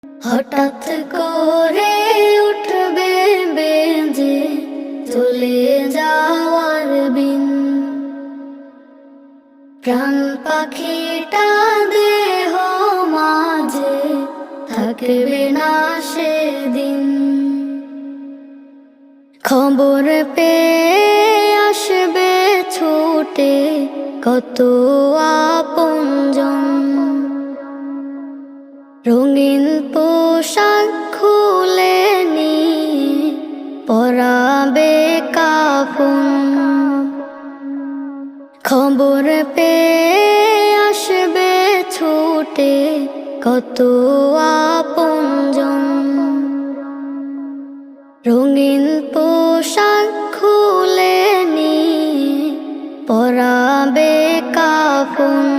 হঠাৎ করে উঠবে বেজে চলে যাওয়ার বিন, প্রাণ পাখিটা দেহ মাঝে থাকবে না সেদিন। খবর পেয়ে আসবে ছুটে কত আপনজন, রঙিন পোশাক খুলে নিয়ে পরাবে কাফন। খবর পেয়ে আসবে ছুটে কত আপনজন, রঙিন পোশাক খুলে নিয়ে পরাবে কাফন।